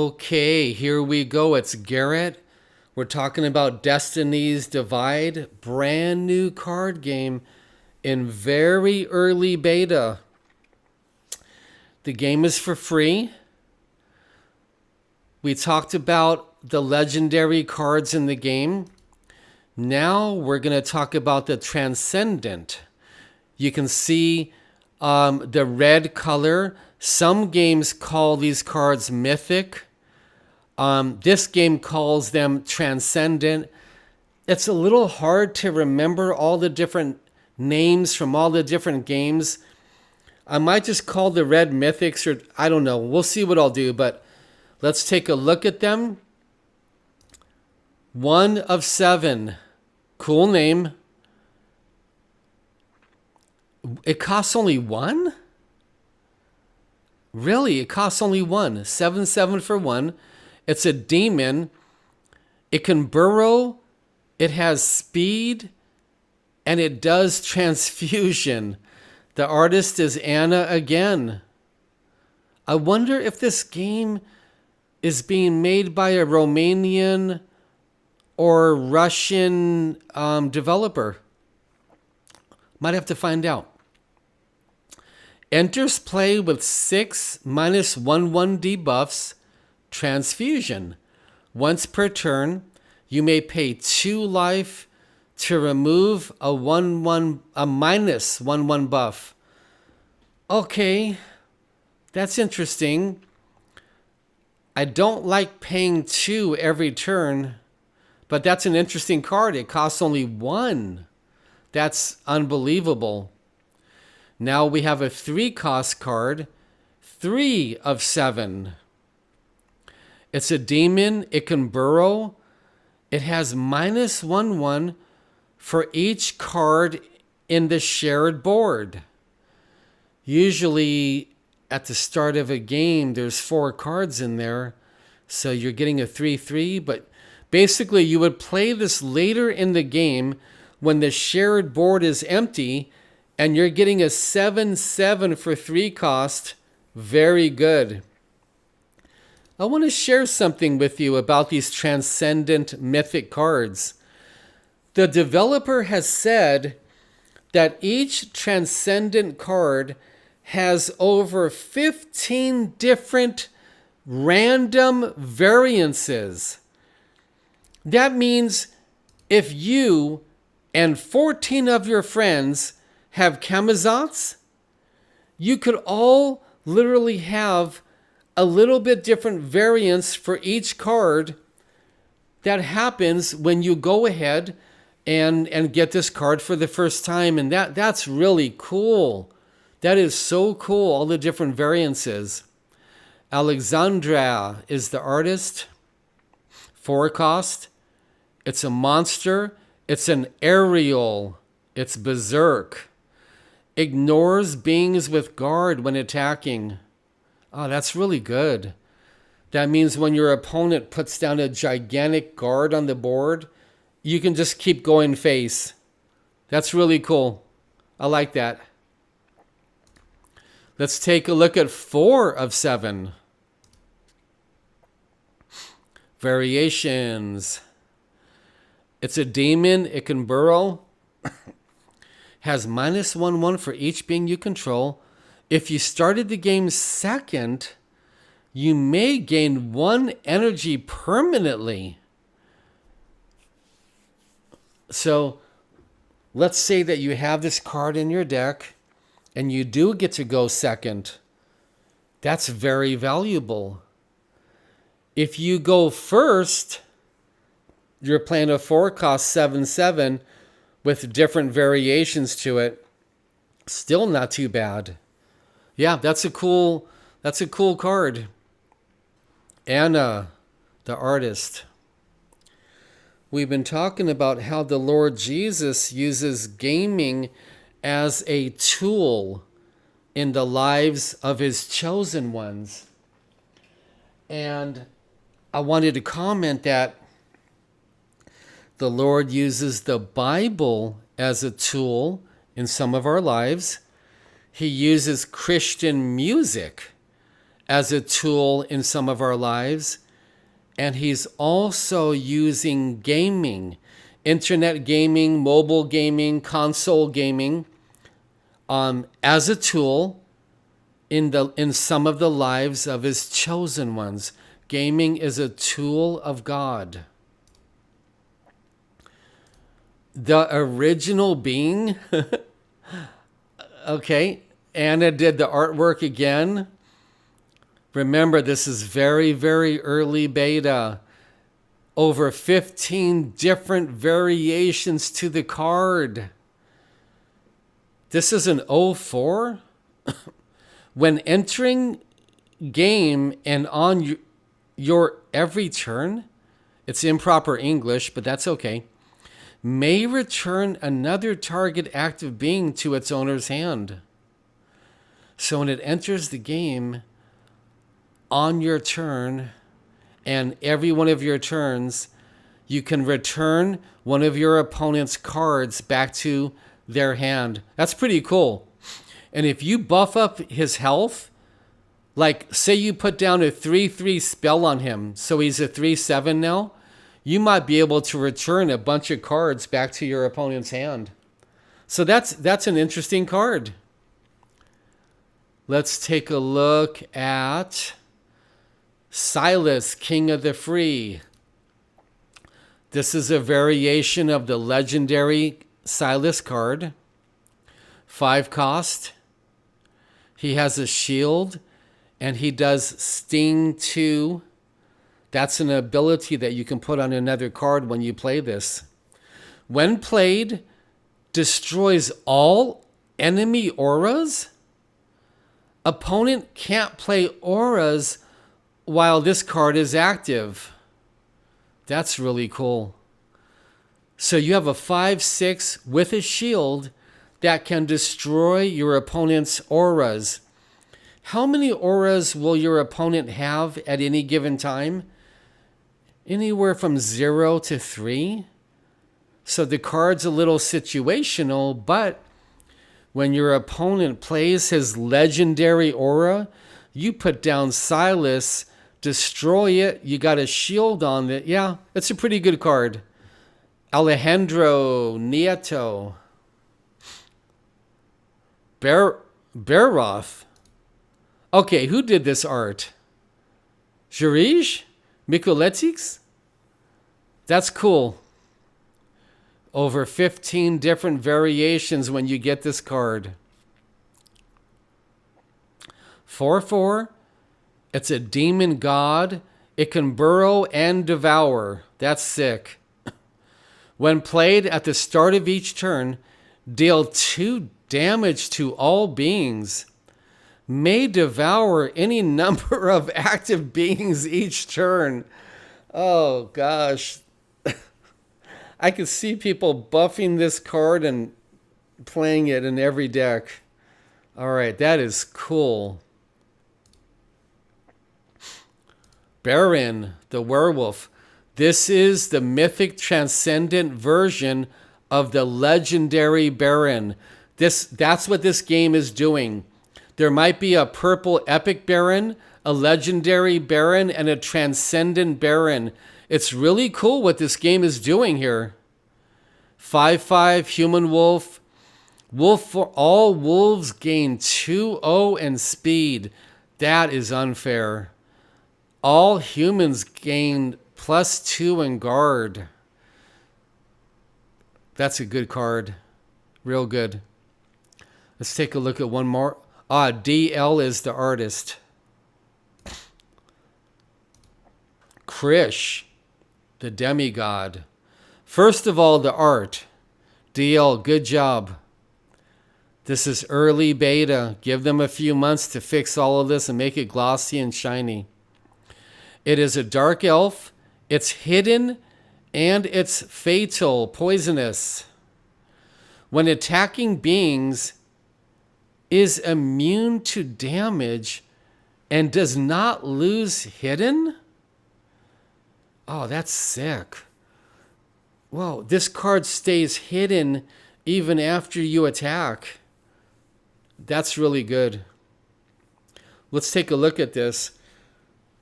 Okay, here we go. It's Garrett. We're talking about Destiny's Divide, brand new card game in very early beta. The game is for free. We talked about the legendary cards in the game. Now we're going to talk about the Transcendent. You can see the red color. Some games call these cards mythic. This game calls them transcendent. It's a little hard to remember all the different names from all the different games. I might just call the red mythics, or I don't know. We'll see what I'll do, but let's take a look at them. 1 of 7. Cool name. It costs only 1? Really? It costs only 1. 7/7 for 1. It's a demon. It can burrow. It has speed. And it does transfusion. The artist is Anna again. I wonder if this game is being made by a Romanian or Russian developer. Might have to find out. Enters play with 6 -1/1 debuffs, transfusion. Once per turn, you may pay 2 life to remove a -1/1 buff. Okay, that's interesting. I don't like paying 2 every turn, but that's an interesting card. It costs only 1. That's unbelievable. Now we have a 3-cost card, 3 of 7. It's a demon. It can burrow. It has -1/1 for each card in the shared board. Usually at the start of a game, there's 4 cards in there. So you're getting a 3/3. But basically, you would play this later in the game when the shared board is empty. And you're getting a 7/7 for 3 cost. Very good. I want to share something with you about these transcendent mythic cards. The developer has said that each transcendent card has over 15 different random variances. That means if you and 14 of your friends have Kamazats, you could all literally have a little bit different variance for each card that happens when you go ahead and get this card for the first time. And that's really cool. That is so cool, all the different variances. Alexandra is the artist. 4 cost. It's a monster. It's an aerial. It's berserk. Ignores beings with guard when attacking. Oh, that's really good. That means when your opponent puts down a gigantic guard on the board, you can just keep going face. That's really cool. I like that. Let's take a look at 4 of 7. Variations. It's a demon. It can burrow. Has -1/1 for each being you control. If you started the game second, you may gain 1 energy permanently. So let's say that you have this card in your deck and you do get to go second. That's very valuable. If you go first, you're playing a 4-cost 7/7 with different variations to it. Still not too bad. Yeah, that's a cool card. Anna, the artist. We've been talking about how the Lord Jesus uses gaming as a tool in the lives of his chosen ones. And I wanted to comment that the Lord uses the Bible as a tool in some of our lives. He uses Christian music as a tool in some of our lives. And he's also using gaming, internet gaming, mobile gaming, console gaming, as a tool in some of the lives of his chosen ones. Gaming is a tool of God. The original being, okay, Anna did the artwork again. Remember, this is very, very early beta. Over 15 different variations to the card. This is an 04. When entering game and on your every turn, it's improper English, but that's okay, may return another target active being to its owner's hand. So when it enters the game on your turn and every one of your turns, you can return one of your opponent's cards back to their hand. That's pretty cool. And if you buff up his health, like say you put down a 3/3 spell on him, so he's a 3/7 now, you might be able to return a bunch of cards back to your opponent's hand. So that's an interesting card. Let's take a look at Silas, King of the Free. This is a variation of the legendary Silas card. 5 cost. He has a shield and he does Sting 2. That's an ability that you can put on another card when you play this. When played, destroys all enemy auras. Opponent can't play auras while this card is active. That's really cool. So you have a 5/6 with a shield that can destroy your opponent's auras. How many auras will your opponent have at any given time? Anywhere from 0 to 3. So the card's a little situational, but when your opponent plays his legendary aura, you put down Silas, destroy it, you got a shield on it. Yeah, it's a pretty good card. Alejandro Nieto. Beroth. Okay, who did this art? Jirij? Mikuletix? That's cool. Over 15 different variations when you get this card. 4/4. It's a demon god. It can burrow and devour. That's sick. When played at the start of each turn, deal 2 damage to all beings. May devour any number of active beings each turn. Oh gosh. I could see people buffing this card and playing it in every deck. All right, that is cool. Baron, the werewolf. This is the mythic transcendent version of the legendary Baron. That's what this game is doing. There might be a purple epic Baron, a legendary Baron, and a transcendent Baron. It's really cool what this game is doing here. 5/5 human wolf. Wolf for all wolves gain 2/0 and speed. That is unfair. All humans gain +2 in guard. That's a good card. Real good. Let's take a look at one more. DL is the artist. Krish, the demigod. First of all, the art. DL, good job. This is early beta. Give them a few months to fix all of this and make it glossy and shiny. It is a dark elf. It's hidden and it's fatal, poisonous. When attacking beings, is immune to damage and does not lose hidden? Oh, that's sick. Whoa, this card stays hidden even after you attack. That's really good. let's take a look at this.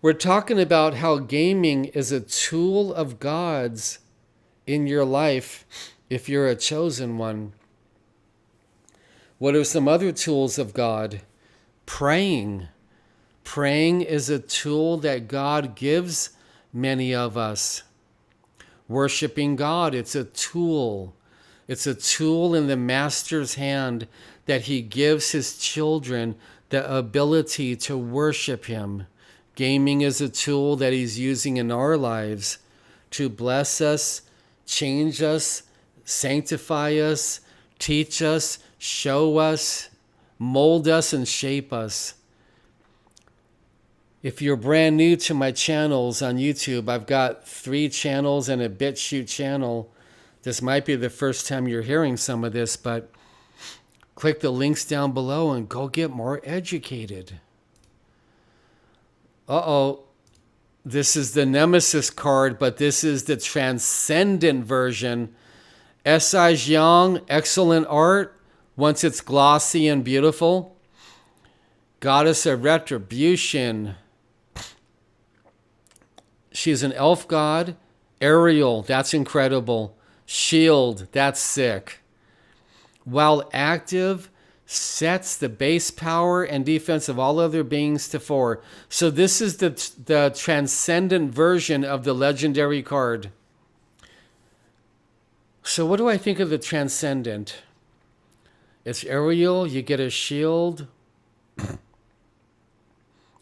We're talking about how gaming is a tool of God's in your life if you're a chosen one. What are some other tools of God? Praying. Praying is a tool that God gives many of us. Worshiping God, it's a tool. It's a tool in the Master's hand that he gives his children the ability to worship him. Gaming is a tool that he's using in our lives to bless us, change us, sanctify us, teach us, show us, mold us, and shape us. If you're brand new to my channels on YouTube, I've got 3 channels and a BitChute channel. This might be the first time you're hearing some of this, but click the links down below and go get more educated. Uh-oh. This is the Nemesis card, but this is the Transcendent version. S.I. Jiang, excellent art once it's glossy and beautiful. Goddess of Retribution. She's an elf god. Ariel, that's incredible. Shield, that's sick. While active, sets the base power and defense of all other beings to 4. So this is the Transcendent version of the legendary card. So what do I think of the Transcendent? It's Ariel, you get a shield.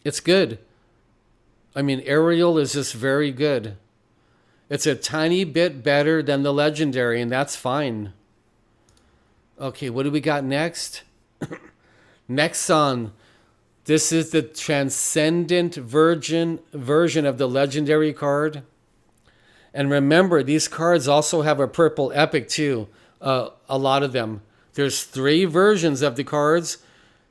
It's good. I mean, Ariel is just very good. It's a tiny bit better than the legendary, and that's fine. Okay, what do we got next? Next song. This is the Transcendent version of the legendary card. And remember, these cards also have a purple epic too. A lot of them. There's 3 versions of the cards.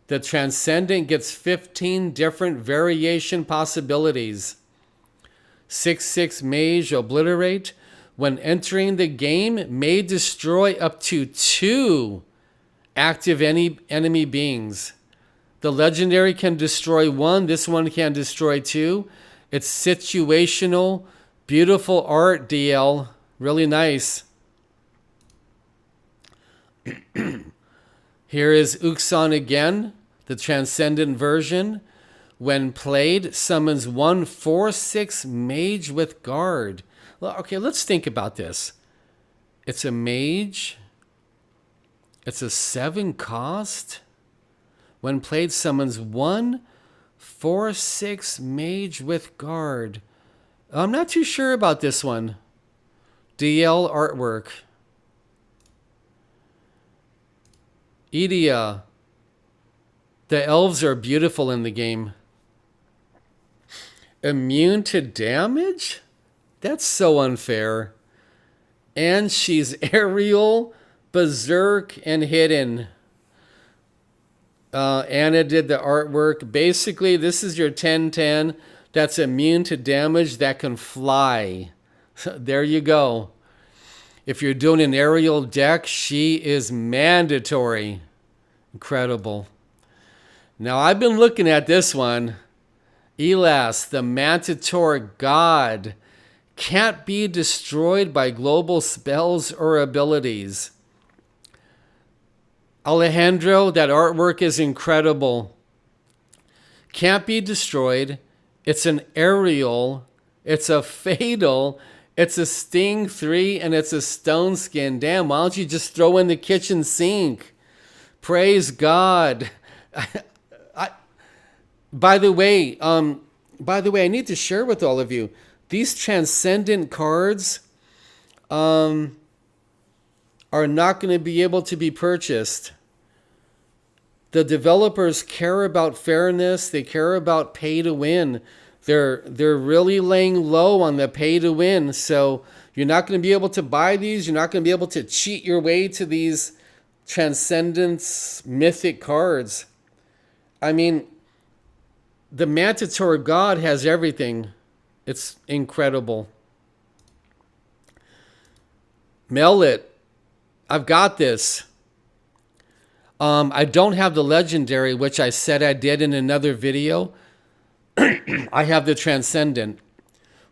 The Transcendent gets 15 different variation possibilities. 6/6 Mage Obliterate. When entering the game, may destroy up to 2 active enemy beings. The legendary can destroy 1. This one can destroy 2. It's situational. Beautiful art, DL. Really nice. Here is Uxan again, the Transcendent version. When played, summons 1 4/6 Mage with Guard. Well, okay, let's think about this. It's a mage. It's a 7 cost. When played, summons 1 4/6 Mage with Guard. I'm not too sure about this one. DL artwork. Edea. The elves are beautiful in the game. Immune to damage? That's so unfair. And she's aerial, berserk, and hidden. Anna did the artwork. Basically, this is your 10/10 that's immune to damage that can fly. There you go. If you're doing an aerial deck, she is mandatory. Incredible. Now, I've been looking at this one. Elas, the Manticore God, can't be destroyed by global spells or abilities. Alejandro, that artwork is incredible. Can't be destroyed. It's an aerial. It's a fatal. It's a sting 3 and it's a stone skin. Damn, why don't you just throw in the kitchen sink? Praise God. By the way, I need to share with all of you, these Transcendent cards are not going to be able to be purchased. The developers care about fairness. They care about pay to win. They're really laying low on the pay to win. So you're not going to be able to buy these. You're not going to be able to cheat your way to these Transcendence mythic cards. I mean, the Manticore God has everything. It's incredible. Mail it. I've got this. I don't have the legendary, which I said I did in another video. I have the Transcendent.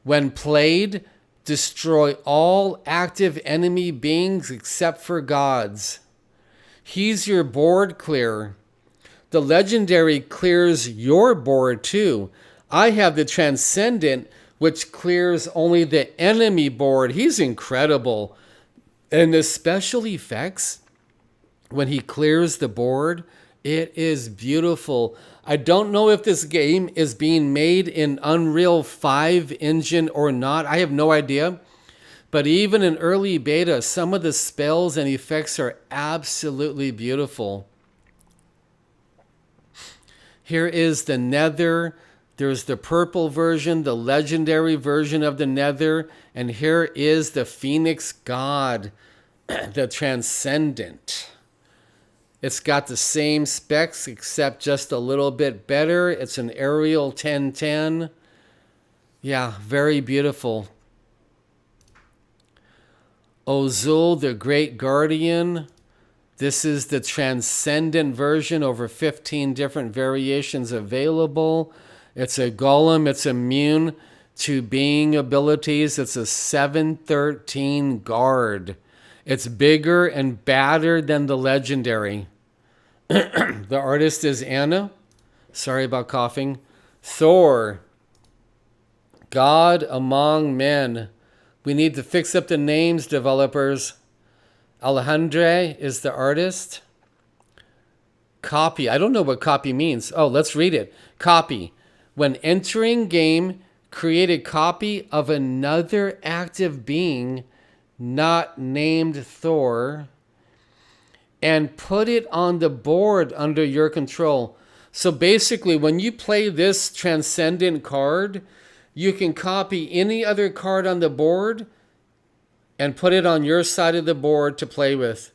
When played, destroy all active enemy beings except for gods. He's your board clearer. The legendary clears your board too. I have the Transcendent, which clears only the enemy board. He's incredible. And the special effects, when he clears the board, it is beautiful. I don't know if this game is being made in Unreal 5 engine or not. I have no idea. But even in early beta, some of the spells and effects are absolutely beautiful. Here is the Nether. There's the purple version, the legendary version of the Nether. And here is the Phoenix God, the Transcendent. It's got the same specs except just a little bit better. It's an Arial 1010. Yeah, very beautiful. Ozul, the Great Guardian. This is the Transcendent version, over 15 different variations available. It's a golem. It's immune to being abilities. It's a 713 guard. It's bigger and badder than the legendary. The artist is Anna. Sorry about coughing. Thor, God among men. We need to fix up the names, developers. Alejandre is the artist. Copy. I don't know what copy means. Oh, let's read it. Copy. When entering game, create a copy of another active being not named Thor and put it on the board under your control. So basically, when you play this Transcendent card, you can copy any other card on the board and put it on your side of the board to play with.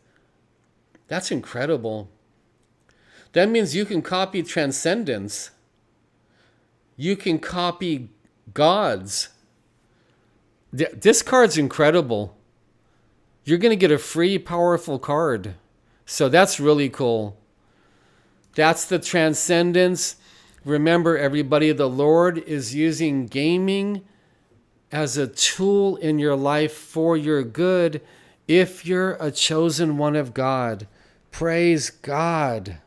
That's incredible. That means you can copy Transcendence. You can copy gods. This card's incredible. You're going to get a free powerful card. So that's really cool. That's the Transcendence. Remember, everybody, the Lord is using gaming as a tool in your life for your good if you're a chosen one of God. Praise God.